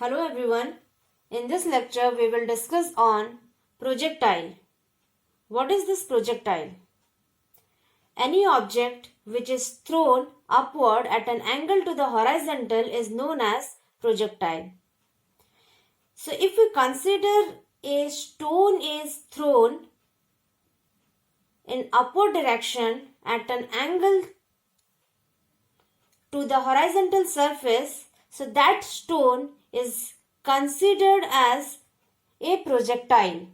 Hello everyone. In this lecture we will discuss on projectile. What is this projectile? Any object which is thrown upward at an angle to the horizontal is known as projectile. So if we consider a stone is thrown in upward direction at an angle to the horizontal surface, so that stone is considered as a projectile.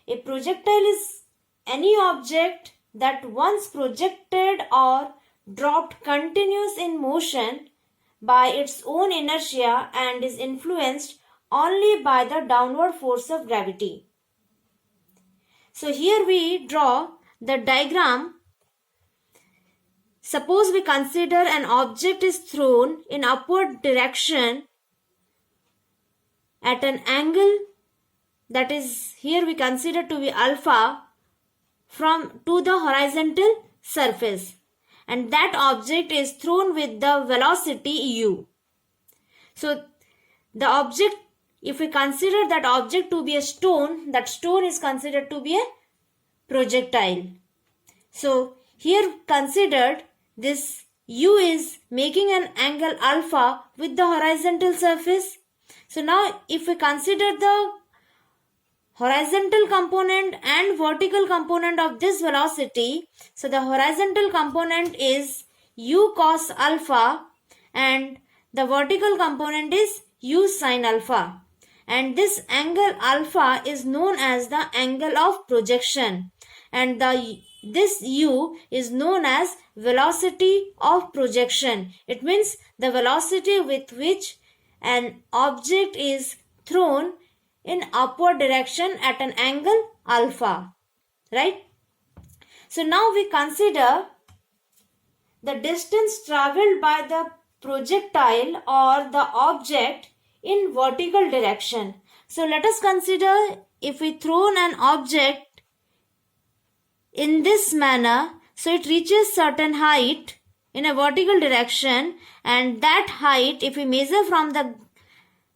A projectile is any object that once projected or dropped continues in motion by its own inertia and is influenced only by the downward force of gravity. So here we draw the diagram. Suppose we consider an object is thrown in upward direction at an angle that is here we consider to be alpha to the horizontal surface, and that object is thrown with the velocity u. So the object, if we consider that object to be a stone, that stone is considered to be a projectile. So here considered this u is making an angle alpha with the horizontal surface. So now if we consider the horizontal component and vertical component of this velocity, so the horizontal component is u cos alpha and the vertical component is u sin alpha, and this angle alpha is known as the angle of projection, and this u is known as velocity of projection. It means the velocity with which an object is thrown in upward direction at an angle alpha, right? So now we consider the distance traveled by the projectile or the object in vertical direction. So let us consider if we thrown an object in this manner, so it reaches certain height in a vertical direction, and that height if we measure from the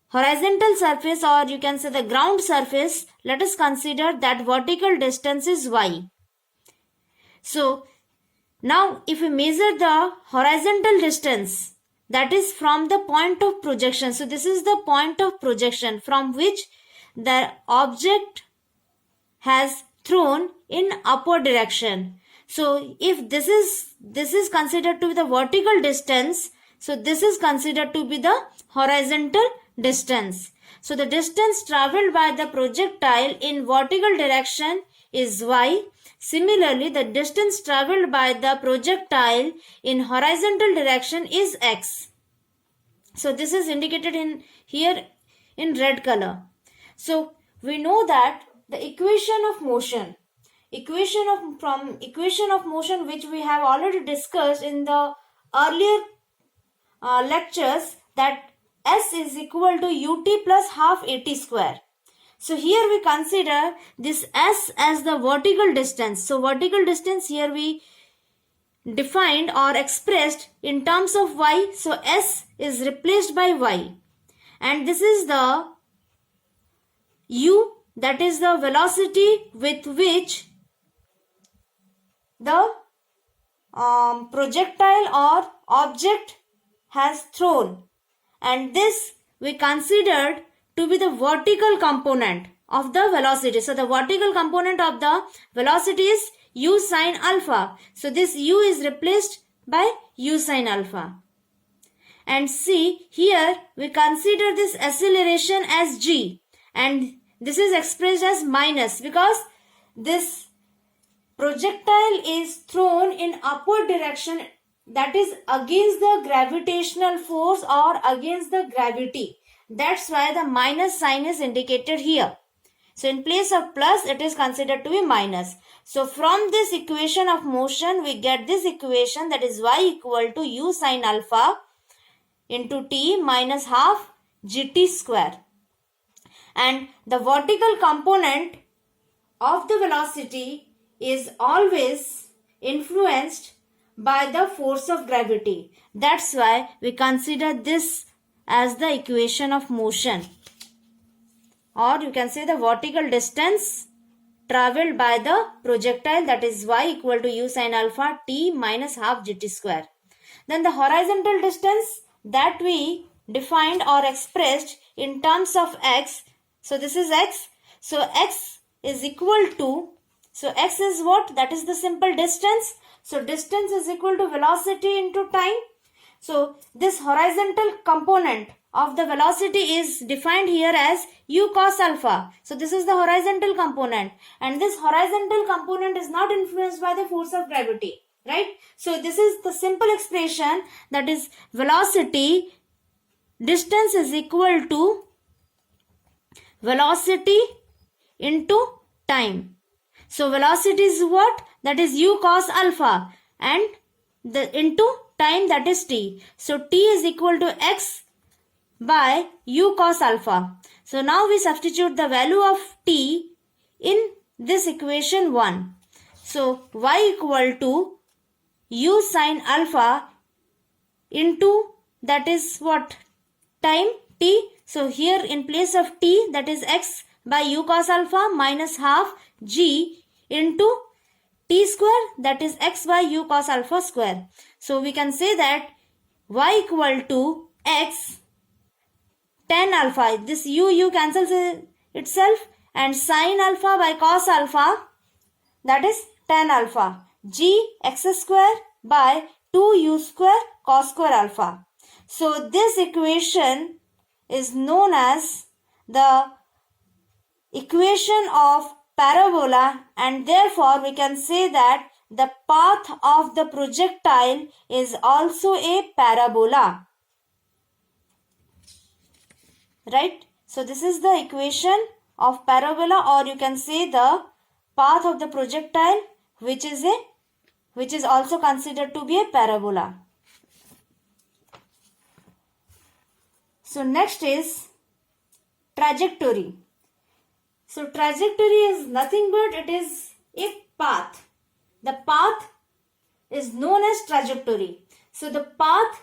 horizontal surface, or you can say the ground surface, let us consider that vertical distance is y. So now if we measure the horizontal distance, that is from the point of projection. So this is the point of projection from which the object has thrown in upward direction. So if this is considered to be the vertical distance, so this is considered to be the horizontal distance. So the distance traveled by the projectile in vertical direction is y. Similarly, the distance traveled by the projectile in horizontal direction is x. So this is indicated in here in red color. So we know that the equation of motion, from equation of motion which we have already discussed in the earlier lectures, that S is equal to ut plus half at square. So here we consider this S as the vertical distance. So vertical distance here we defined or expressed in terms of y. So S is replaced by y, and this is the u, that is the velocity with which the projectile or object has thrown, and this we considered to be the vertical component of the velocity. So the vertical component of the velocity is u sin alpha. So this u is replaced by u sin alpha. And see, here we consider this acceleration as g, and this is expressed as minus because this projectile is thrown in upward direction, that is against the gravitational force or against the gravity. That's why the minus sign is indicated here. So in place of plus, it is considered to be minus. So from this equation of motion, we get this equation, that is y equal to u sin alpha into t minus half gt square. And the vertical component of the velocity is always influenced by the force of gravity. That's why we consider this as the equation of motion, or you can say the vertical distance traveled by the projectile, that is y equal to u sin alpha t minus half gt square. Then the horizontal distance that we defined or expressed in terms of x. So this is x. So x is equal to, so x is what? That is the simple distance. So distance is equal to velocity into time. So this horizontal component of the velocity is defined here as u cos alpha. So this is the horizontal component, and this horizontal component is not influenced by the force of gravity, right? So this is the simple expression, that is velocity distance is equal to velocity into time. So velocity is what? That is u cos alpha, and the into time, that is t. So t is equal to x by u cos alpha. So now we substitute the value of t in this equation 1. So y equal to u sin alpha into, that is what? Time t. So here in place of t, that is x by u cos alpha minus half g into t square, that is x by u cos alpha square. So we can say that y equal to x tan alpha, this u cancels itself, and sin alpha by cos alpha, that is tan alpha, g x square by 2u square cos square alpha. So this equation is known as the equation of parabola, and therefore we can say that the path of the projectile is also a parabola, right? So this is the equation of parabola, or you can say the path of the projectile, which is also considered to be a parabola. So next is trajectory. So trajectory is nothing but it is a path. The path is known as trajectory. So the path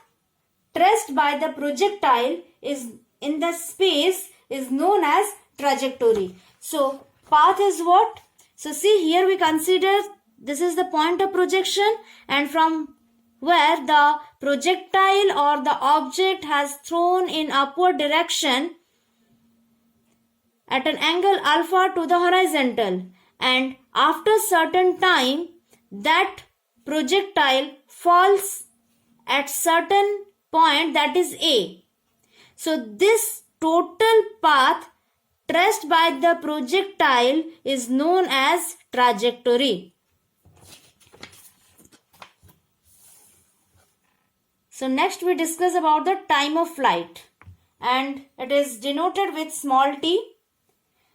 traced by the projectile is in the space is known as trajectory. So path is what? So see, here we consider this is the point of projection, and from where the projectile or the object has thrown in upward direction at an angle alpha to the horizontal, and after certain time that projectile falls at certain point, that is A. So this total path traced by the projectile is known as trajectory. So next we discuss about the time of flight, and it is denoted with small t.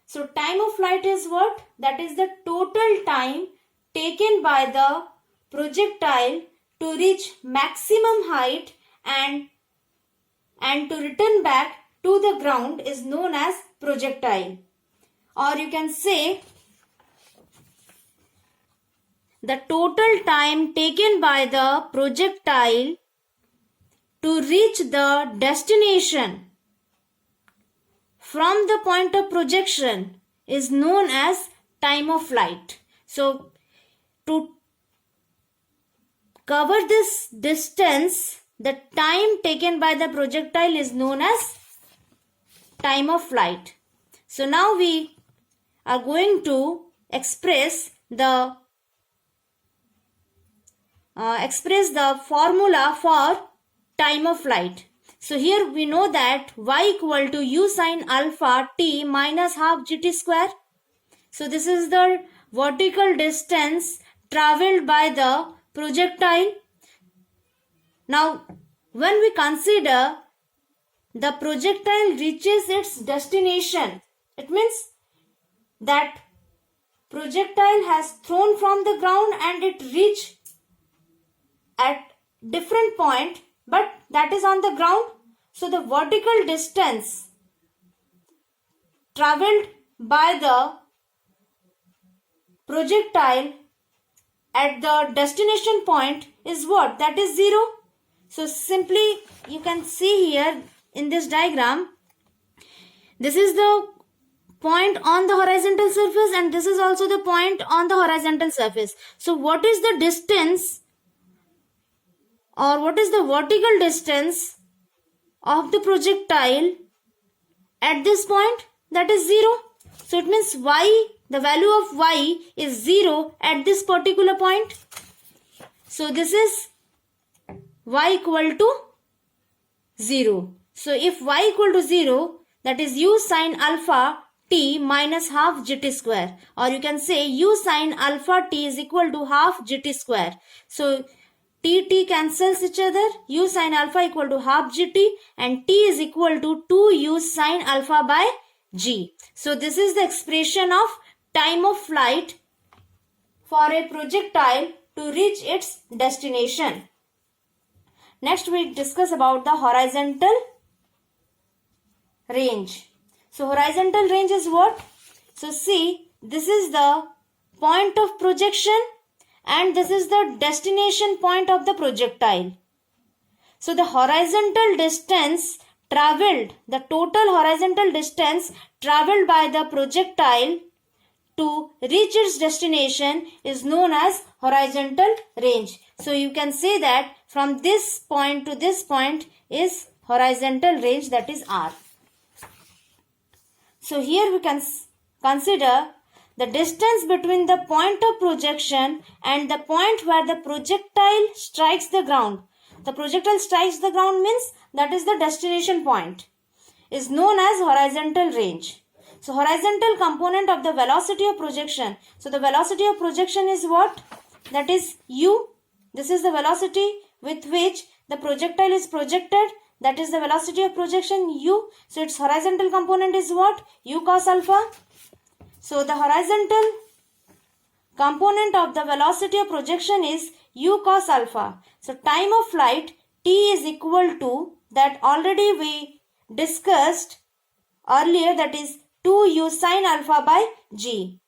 So time of flight is what? That is the total time taken by the projectile to reach maximum height and to return back to the ground is known as projectile. Or you can say the total time taken by the projectile to reach the destination from the point of projection is known as time of flight. So to cover this distance, the time taken by the projectile is known as time of flight. So now we are going to express the formula for time of flight. So here we know that y equal to u sin alpha t minus half gt square. So this is the vertical distance travelled by the projectile. Now when we consider the projectile reaches its destination, it means that projectile has thrown from the ground and it reached at different point, but that is on the ground. So the vertical distance travelled by the projectile at the destination point is what? That is 0. So simply you can see here in this diagram, this is the point on the horizontal surface and this is also the point on the horizontal surface. So what is the distance or what is the vertical distance of the projectile at this point? That is 0. So it means y, the value of y is 0 at this particular point. So this is y equal to 0. So if y equal to 0, that is u sine alpha t minus half gt square, or you can say u sine alpha t is equal to half gt square. So t cancels each other, u sine alpha equal to half gt and t is equal to 2u sine alpha by g. So this is the expression of time of flight for a projectile to reach its destination. Next we discuss about the horizontal range. So horizontal range is what? So see, this is the point of projection and this is the destination point of the projectile. So the horizontal distance traveled, the total horizontal distance traveled by the projectile to reach its destination is known as horizontal range. So you can say that from this point to this point is horizontal range, that is R. So here we can consider the distance between the point of projection and the point where the projectile strikes the ground. The projectile strikes the ground means that is the destination point, is known as horizontal range. So horizontal component of the velocity of projection. So the velocity of projection is what? That is u. This is the velocity with which the projectile is projected. That is the velocity of projection u. So its horizontal component is what? U cos alpha. So the horizontal component of the velocity of projection is u cos alpha. So time of flight t is equal to, that already we discussed earlier, that is 2u sine alpha by g.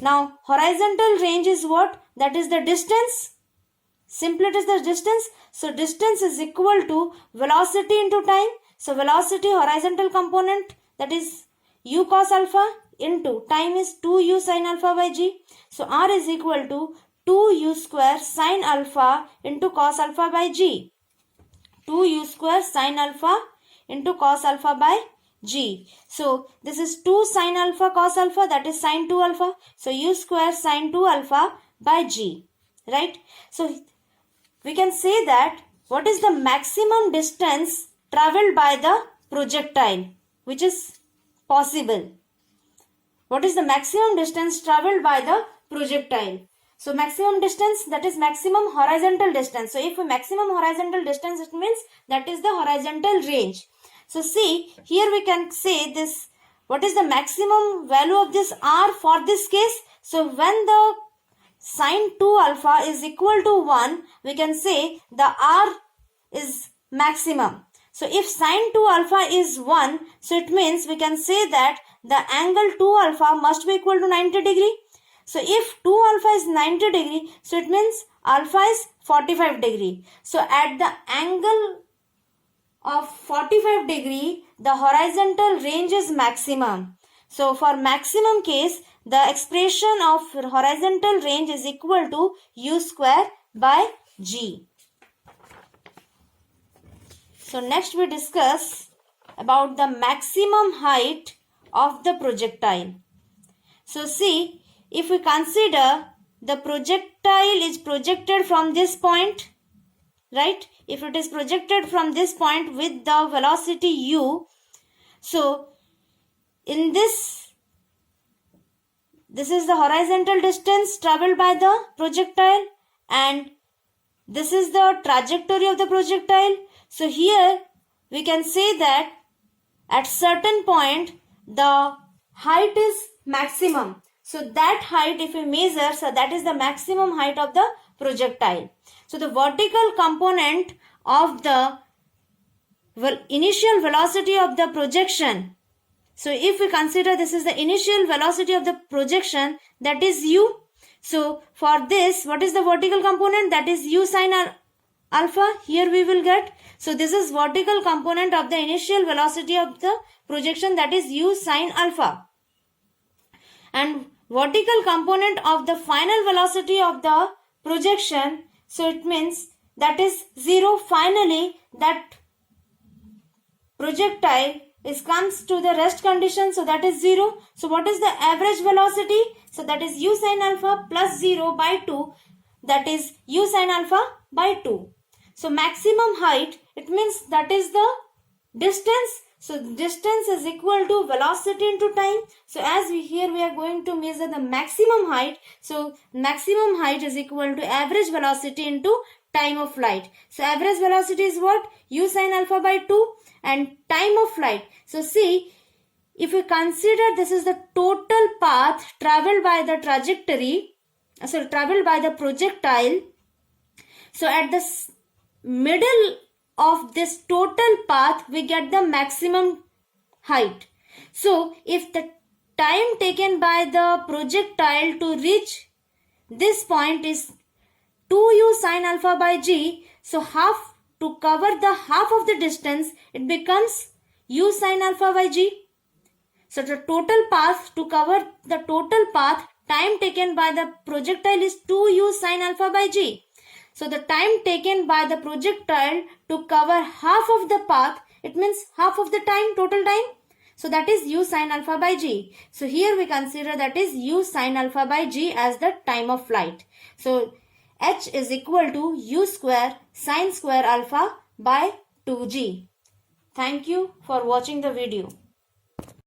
Now horizontal range is what? That is the distance. Simply it is the distance. So distance is equal to velocity into time. So velocity horizontal component, that is u cos alpha, into time is 2u sine alpha by g. So R is equal to 2u square sine alpha into cos alpha by g. 2u square sine alpha into cos alpha by g. So this is 2 sine alpha cos alpha, that is sine 2 alpha. So u square sine 2 alpha by g. Right? So we can say that what is the maximum distance traveled by the projectile, which is possible. What is the maximum distance traveled by the projectile? So maximum distance, that is maximum horizontal distance. So if a maximum horizontal distance, it means that is the horizontal range. So see, here we can say this, what is the maximum value of this R for this case? So when the sine 2 alpha is equal to 1, we can say the R is maximum. So if sine 2 alpha is 1, so it means we can say that the angle 2 alpha must be equal to 90 degree. So if 2 alpha is 90 degree, so it means alpha is 45 degree. So at the angle of 45 degree, the horizontal range is maximum. So for maximum case, the expression of horizontal range is equal to u square by g. So next we discuss about the maximum height of the projectile. So see, if we consider the projectile is projected from this point, right? If it is projected from this point with the velocity u, so in this is the horizontal distance traveled by the projectile and this is the trajectory of the projectile. So here we can say that at certain point the height is maximum. So that height if we measure, so that is the maximum height of the projectile. So the vertical component of the initial velocity of the projection. So if we consider this is the initial velocity of the projection, that is u. So for this, what is the vertical component? That is u sine alpha here we will get. So this is vertical component of the initial velocity of the projection, that is u sine alpha. And vertical component of the final velocity of the projection, so it means that is 0. Finally that projectile comes to the rest condition, so that is 0. So what is the average velocity? So that is u sine alpha plus 0 by 2, that is u sine alpha by 2. So maximum height, it means that is the distance. So distance is equal to velocity into time. So as here we are going to measure the maximum height. So maximum height is equal to average velocity into time of flight. So average velocity is what? U sine alpha by 2, and time of flight. So see, if we consider this is the total path traveled by the traveled by the projectile. So at the middle of this total path we get the maximum height. So if the time taken by the projectile to reach this point is 2u sine alpha by g, so to cover the half of the distance, it becomes u sine alpha by g. So the total path, to cover the total path, time taken by the projectile is 2u sine alpha by g. So the time taken by the projectile to cover half of the path, it means half of the time, total time. So that is u sine alpha by g. So here we consider that is u sine alpha by g as the time of flight. So h is equal to u square sine square alpha by 2g. Thank you for watching the video.